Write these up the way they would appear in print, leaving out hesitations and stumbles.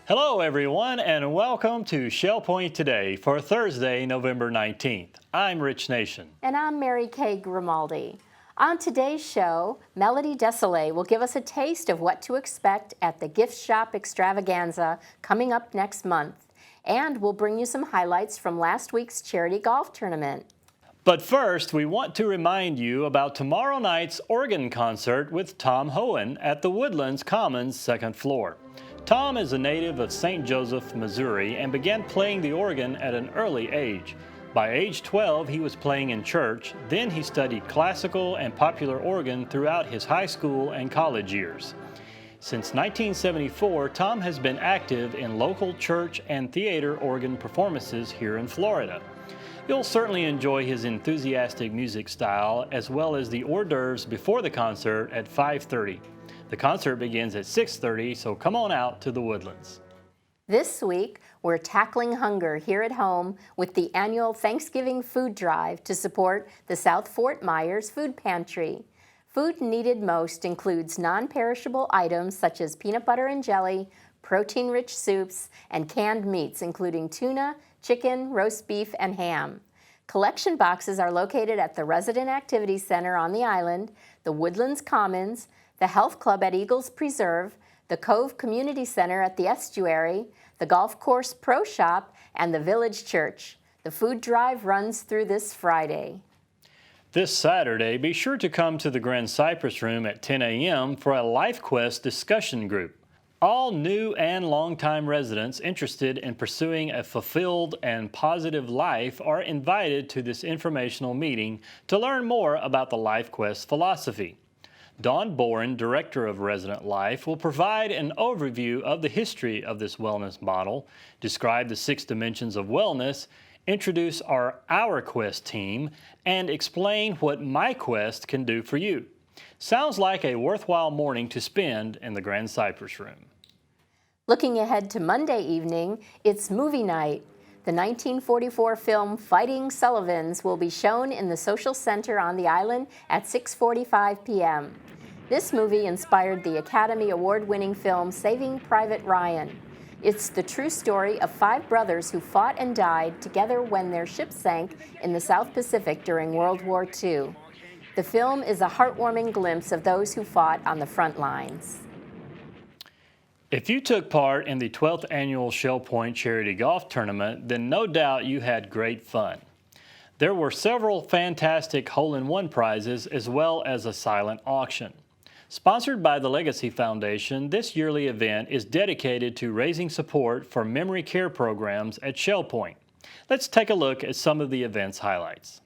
Hello, everyone, and welcome to Shell Point Today for Thursday, November 19th. I'm Rich Nation. And I'm Mary Kay Grimaldi. On today's show, Melody Decelles will give us a taste of what to expect at the gift shop Extravaganza coming up next month. And we'll bring you some highlights from last week's charity golf tournament. But first, we want to remind you about tomorrow night's organ concert with Tom Hohen at the Woodlands Commons second floor. Tom is a native of St. Joseph, Missouri, and began playing the organ at an early age. By age 12, he was playing in church. Then he studied classical and popular organ throughout his high school and college years. Since 1974, Tom has been active in local church and theater organ performances here in Florida. You'll certainly enjoy his enthusiastic music style as well as the hors d'oeuvres before the concert at 5:30. The concert begins at 6:30, so come on out to the Woodlands. This week, we're tackling hunger here at home with the annual Thanksgiving food drive to support the South Fort Myers Food Pantry. Food needed most includes non-perishable items such as peanut butter and jelly, protein-rich soups, and canned meats including tuna, chicken, roast beef, and ham. Collection boxes are located at the Resident Activity Center on the island, the Woodlands Commons, the Health Club at Eagles Preserve, the Cove Community Center at the Estuary, the Golf Course Pro Shop, and the Village Church. The food drive runs through this Friday. This Saturday, be sure to come to the Grand Cypress Room at 10 a.m. for a LifeQuest discussion group. All new and longtime residents interested in pursuing a fulfilled and positive life are invited to this informational meeting to learn more about the LifeQuest philosophy. Dawn Boren, Director of Resident Life, will provide an overview of the history of this wellness model, describe the 6 dimensions of wellness, introduce our Quest team, and explain what My Quest can do for you. Sounds like a worthwhile morning to spend in the Grand Cypress Room. Looking ahead to Monday evening, it's movie night. The 1944 film Fighting Sullivans will be shown in the Social Center on the island at 6:45 p.m. This movie inspired the Academy Award-winning film Saving Private Ryan. It's the true story of 5 brothers who fought and died together when their ship sank in the South Pacific during World War II. The film is a heartwarming glimpse of those who fought on the front lines. If you took part in the 12th annual Shell Point Charity Golf Tournament, then no doubt you had great fun. There were several fantastic hole-in-one prizes as well as a silent auction. Sponsored by the Legacy Foundation, this yearly event is dedicated to raising support for memory care programs at Shell Point. Let's take a look at some of the event's highlights.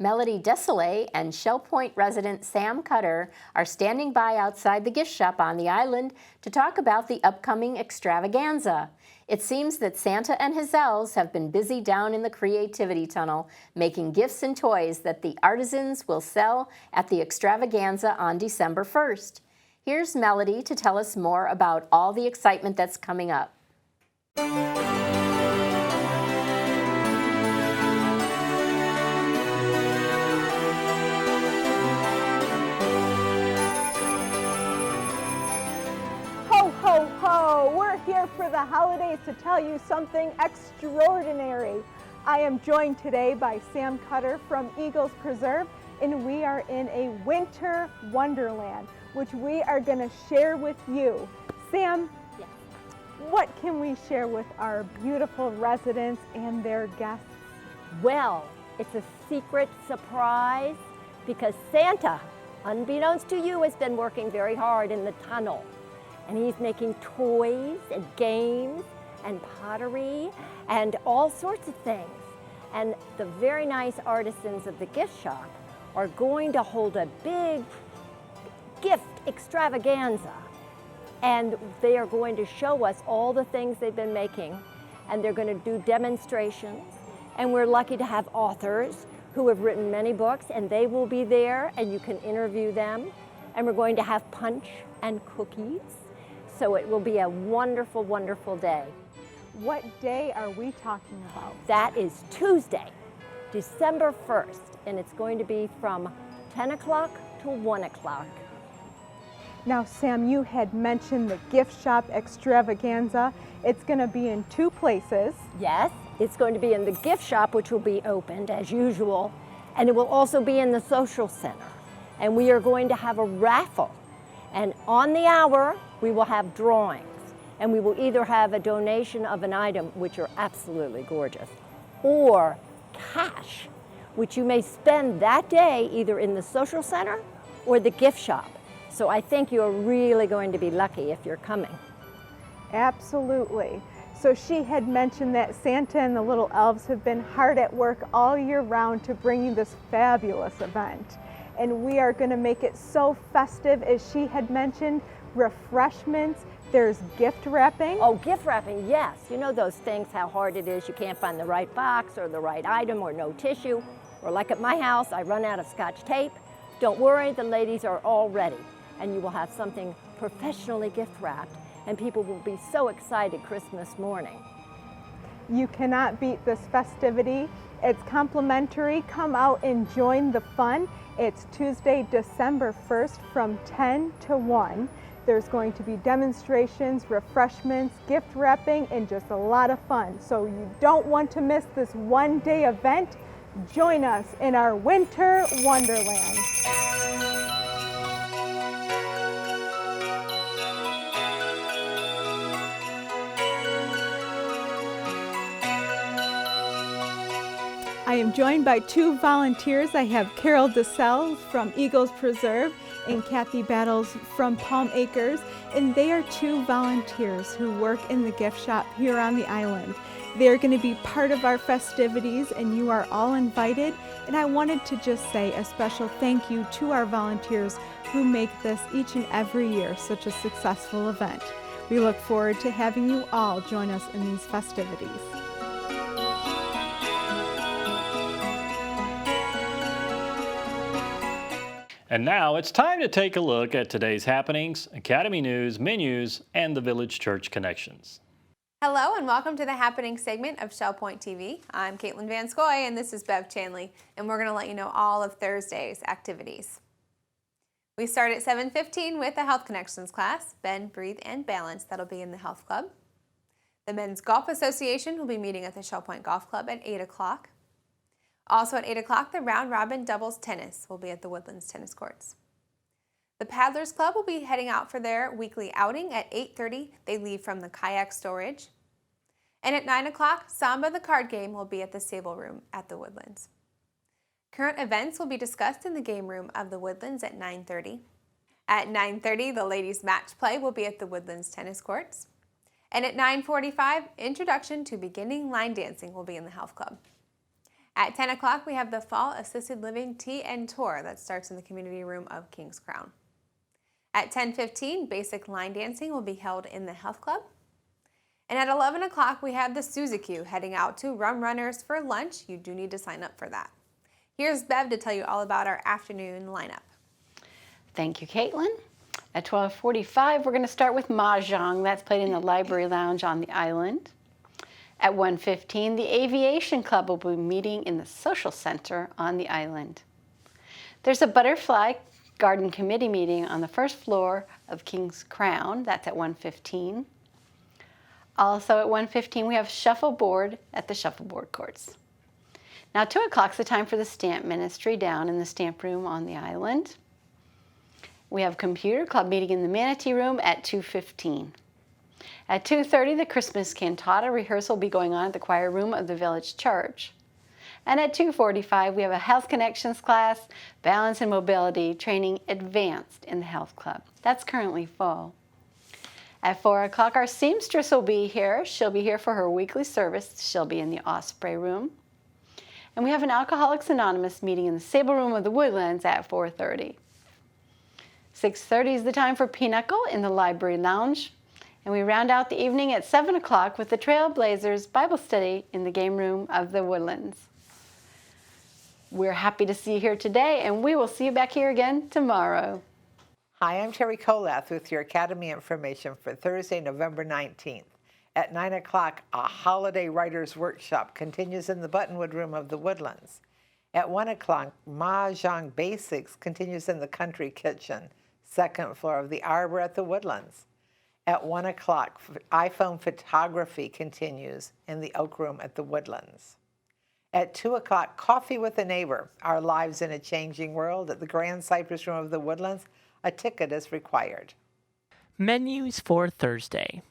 Melody Decelles and Shell Point resident Sam Cutter are standing by outside the gift shop on the island to talk about the upcoming Extravaganza. It seems that Santa and his elves have been busy down in the creativity tunnel, making gifts and toys that the artisans will sell at the Extravaganza on December 1st. Here's Melody to tell us more about all the excitement that's coming up. Ho, ho! We're here for the holidays to tell you something extraordinary. I am joined today by Sam Cutter from Eagles Preserve, and we are in a winter wonderland, which we are going to share with you. Sam, Yes. What can we share with our beautiful residents and their guests? Well, it's a secret surprise because Santa, unbeknownst to you, has been working very hard in the tunnel. And he's making toys and games and pottery and all sorts of things. And the very nice artisans of the gift shop are going to hold a big gift extravaganza. And they are going to show us all the things they've been making. And they're going to do demonstrations. And we're lucky to have authors who have written many books, and they will be there and you can interview them. And we're going to have punch and cookies. So it will be a wonderful, wonderful day. What day are we talking about? That is Tuesday, December 1st, and it's going to be from 10 o'clock to 1 o'clock. Now, Sam, you had mentioned the gift shop extravaganza. It's going to be in two places. Yes, it's going to be in the gift shop, which will be opened as usual, and it will also be in the social center. And we are going to have a raffle. And on the hour, we will have drawings. And we will either have a donation of an item, which are absolutely gorgeous, or cash, which you may spend that day either in the social center or the gift shop. So I think you're really going to be lucky if you're coming. Absolutely. So she had mentioned that Santa and the little elves have been hard at work all year round to bring you this fabulous event. And we are going to make it so festive, as she had mentioned. Refreshments, there's gift wrapping. Oh, gift wrapping, yes. You know those things, how hard it is. You can't find the right box or the right item or no tissue. Or like at my house, I run out of Scotch tape. Don't worry, the ladies are all ready. And you will have something professionally gift wrapped. And people will be so excited Christmas morning. You cannot beat this festivity. It's complimentary. Come out and join the fun. It's Tuesday, December 1st from 10 to 1. There's going to be demonstrations, refreshments, gift wrapping, and just a lot of fun. So you don't want to miss this one-day event. Join us in our winter wonderland. I am joined by two volunteers. I have Carol Decelles from Eagles Preserve and Kathy Battles from Palm Acres, and they are two volunteers who work in the gift shop here on the island. They're going to be part of our festivities, and you are all invited. And I wanted to just say a special thank you to our volunteers who make this each and every year such a successful event. We look forward to having you all join us in these festivities. And now it's time to take a look at today's happenings, Academy News, menus, and the Village Church connections. Hello and welcome to the Happening segment of Shell Point TV. I'm Caitlin Van Scoy and this is Bev Chanley, and we're going to let you know all of Thursday's activities. We start at 7:15 with the Health Connections class, Bend, Breathe, and Balance. That'll be in the Health Club. The Men's Golf Association will be meeting at the Shell Point Golf Club at 8 o'clock. Also at 8 o'clock, the Round Robin Doubles Tennis will be at the Woodlands Tennis Courts. The Paddlers Club will be heading out for their weekly outing at 8:30. They leave from the kayak storage. And at 9 o'clock, Samba the card game will be at the Sable Room at the Woodlands. Current events will be discussed in the game room of the Woodlands at 9:30. At 9:30, the ladies' match play will be at the Woodlands Tennis Courts. And at 9:45, introduction to beginning line dancing will be in the Health Club. At 10 o'clock, we have the Fall Assisted Living Tea and Tour that starts in the community room of King's Crown. At 10:15, basic line dancing will be held in the health club. And at 11 o'clock, we have the Suzy-Q heading out to Rum Runners for lunch. You do need to sign up for that. Here's Bev to tell you all about our afternoon lineup. Thank you, Caitlin. At 12:45, we're going to start with Mahjong. That's played in the Library Lounge on the island. At 1:15, the Aviation Club will be meeting in the Social Center on the island. There's a Butterfly Garden Committee meeting on the first floor of King's Crown. That's at 1:15. Also at 1:15, we have Shuffleboard at the Shuffleboard courts. Now 2 o'clock's the time for the Stamp Ministry down in the Stamp Room on the island. We have Computer Club meeting in the Manatee Room at 2:15. At 2:30, the Christmas Cantata rehearsal will be going on at the choir room of the Village Church. And at 2:45, we have a Health Connections class, Balance and Mobility Training Advanced in the Health Club. That's currently full. At 4 o'clock, our seamstress will be here. She'll be here for her weekly service. She'll be in the Osprey Room. And we have an Alcoholics Anonymous meeting in the Sable Room of the Woodlands at 4:30. 6:30 is the time for Pinochle in the Library Lounge. And we round out the evening at 7 o'clock with the Trailblazers Bible Study in the Game Room of the Woodlands. We're happy to see you here today, and we will see you back here again tomorrow. Hi, I'm Terry Kolath with your Academy information for Thursday, November 19th. At 9 o'clock, a Holiday Writers Workshop continues in the Buttonwood Room of the Woodlands. At 1 o'clock, Mahjong Basics continues in the Country Kitchen, second floor of the Arbor at the Woodlands. At 1 o'clock, iPhone photography continues in the Oak Room at the Woodlands. At 2 o'clock, Coffee with a Neighbor, Our Lives in a Changing World at the Grand Cypress Room of the Woodlands. A ticket is required. Menus for Thursday.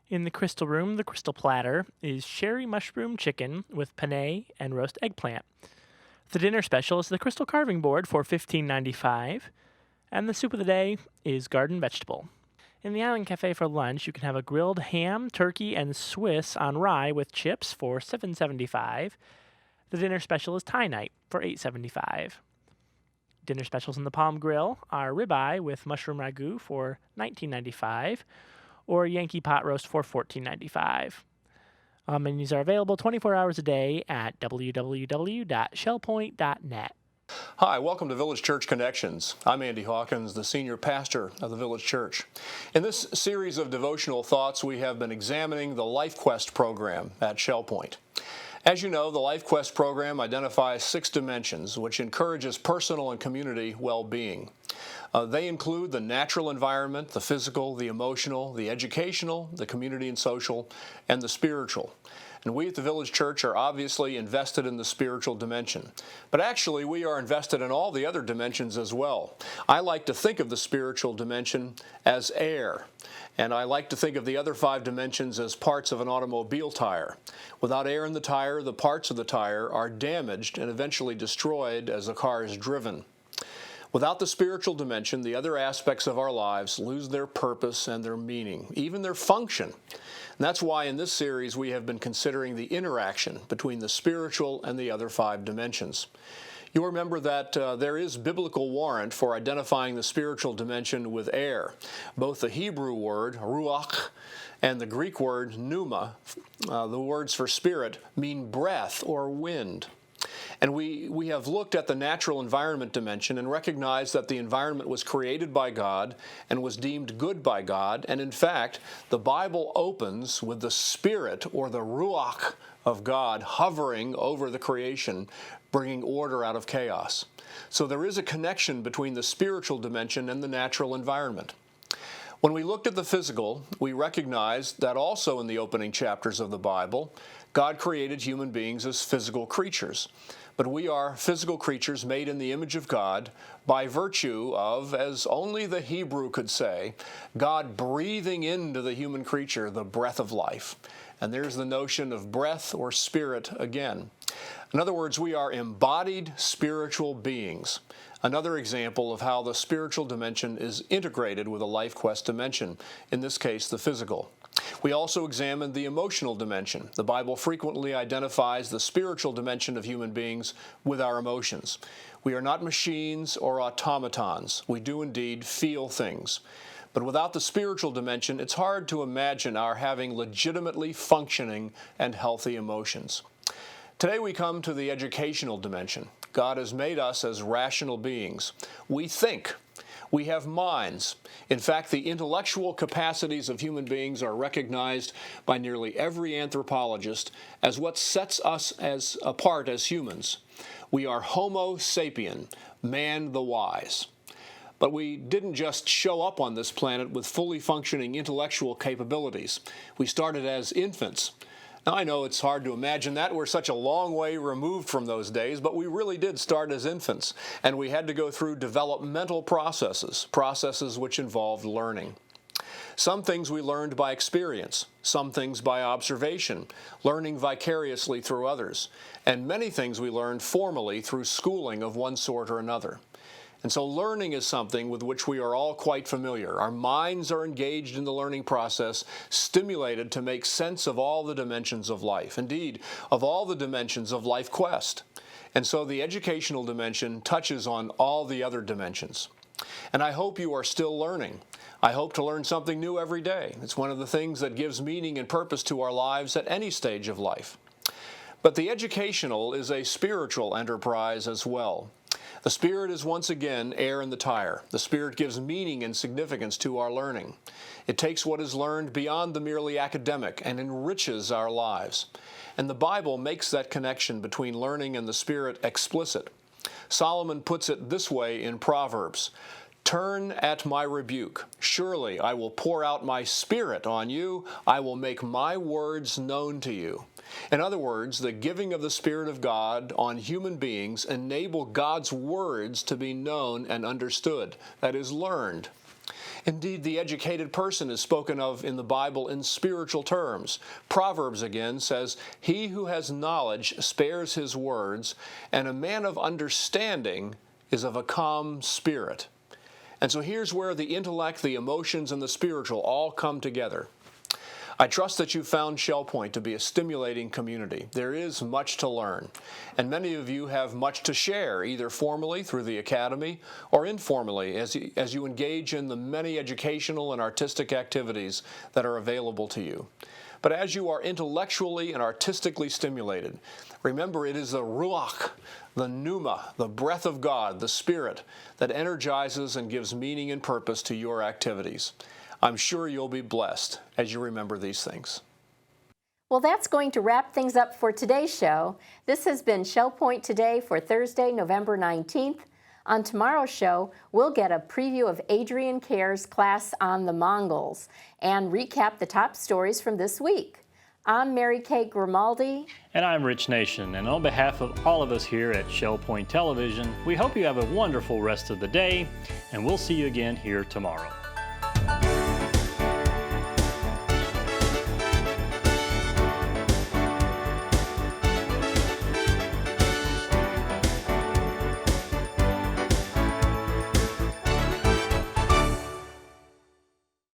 In the Crystal Room, the Crystal Platter is sherry mushroom chicken with penne and roast eggplant. The dinner special is the Crystal Carving Board for $15.95, and the soup of the day is garden vegetable. In the Island Cafe for lunch, you can have a grilled ham, turkey, and Swiss on rye with chips for $7.75. The dinner special is Thai night for $8.75. Dinner specials in the Palm Grill are ribeye with mushroom ragu for $19.95 or Yankee pot roast for $14.95. Menus are available 24 hours a day at www.shellpoint.net. Hi, welcome to Village Church Connections. I'm Andy Hawkins, the senior pastor of the Village Church. In this series of devotional thoughts, we have been examining the Life Quest program at ShellPoint. As you know, the Life Quest program identifies 6 dimensions, which encourages personal and community well-being. They include the natural environment, the physical, the emotional, the educational, the community and social, and the spiritual. And we at the Village Church are obviously invested in the spiritual dimension. But actually, we are invested in all the other dimensions as well. I like to think of the spiritual dimension as air. And I like to think of the other 5 dimensions as parts of an automobile tire. Without air in the tire, the parts of the tire are damaged and eventually destroyed as the car is driven. Without the spiritual dimension, the other aspects of our lives lose their purpose and their meaning, even their function. And that's why in this series we have been considering the interaction between the spiritual and the other 5 dimensions. You'll remember that there is biblical warrant for identifying the spiritual dimension with air. Both the Hebrew word, ruach, and the Greek word, pneuma, the words for spirit, mean breath or wind. And we have looked at the natural environment dimension and recognized that the environment was created by God and was deemed good by God. And in fact, the Bible opens with the Spirit or the Ruach of God hovering over the creation, bringing order out of chaos. So there is a connection between the spiritual dimension and the natural environment. When we looked at the physical, we recognized that also in the opening chapters of the Bible, God created human beings as physical creatures. But we are physical creatures made in the image of God by virtue of, as only the Hebrew could say, God breathing into the human creature the breath of life. And there's the notion of breath or spirit again. In other words, we are embodied spiritual beings. Another example of how the spiritual dimension is integrated with a life quest dimension, in this case, the physical. We also examined the emotional dimension. The Bible frequently identifies the spiritual dimension of human beings with our emotions. We are not machines or automatons. We do indeed feel things. But without the spiritual dimension, it's hard to imagine our having legitimately functioning and healthy emotions. Today we come to the educational dimension. God has made us as rational beings. We think. We have minds. In fact, the intellectual capacities of human beings are recognized by nearly every anthropologist as what sets us apart as humans. We are Homo sapien, man the wise. But we didn't just show up on this planet with fully functioning intellectual capabilities. We started as infants. Now, I know it's hard to imagine that. We're such a long way removed from those days, but we really did start as infants, and we had to go through developmental processes which involved learning. Some things we learned by experience, some things by observation, learning vicariously through others, and many things we learned formally through schooling of one sort or another. And so learning is something with which we are all quite familiar. Our minds are engaged in the learning process, stimulated to make sense of all the dimensions of life, indeed, of all the dimensions of life quest. And so the educational dimension touches on all the other dimensions. And I hope you are still learning. I hope to learn something new every day. It's one of the things that gives meaning and purpose to our lives at any stage of life. But the educational is a spiritual enterprise as well. The Spirit is once again air in the tire. The Spirit gives meaning and significance to our learning. It takes what is learned beyond the merely academic and enriches our lives. And the Bible makes that connection between learning and the Spirit explicit. Solomon puts it this way in Proverbs, "Turn at my rebuke. Surely I will pour out my Spirit on you. I will make my words known to you." In other words, the giving of the Spirit of God on human beings enable God's words to be known and understood, that is, learned. Indeed, the educated person is spoken of in the Bible in spiritual terms. Proverbs again says, "He who has knowledge spares his words, and a man of understanding is of a calm spirit." And so here's where the intellect, the emotions, and the spiritual all come together. I trust that you found Shell Point to be a stimulating community. There is much to learn, and many of you have much to share, either formally through the Academy or informally as you engage in the many educational and artistic activities that are available to you. But as you are intellectually and artistically stimulated, remember it is the Ruach, the Pneuma, the breath of God, the Spirit, that energizes and gives meaning and purpose to your activities. I'm sure you'll be blessed as you remember these things. Well, that's going to wrap things up for today's show. This has been Shell Point Today for Thursday, November 19th. On tomorrow's show, we'll get a preview of Adrian Kerr's class on the Mongols and recap the top stories from this week. I'm Mary Kay Grimaldi. And I'm Rich Nation. And on behalf of all of us here at Shell Point Television, we hope you have a wonderful rest of the day, and we'll see you again here tomorrow.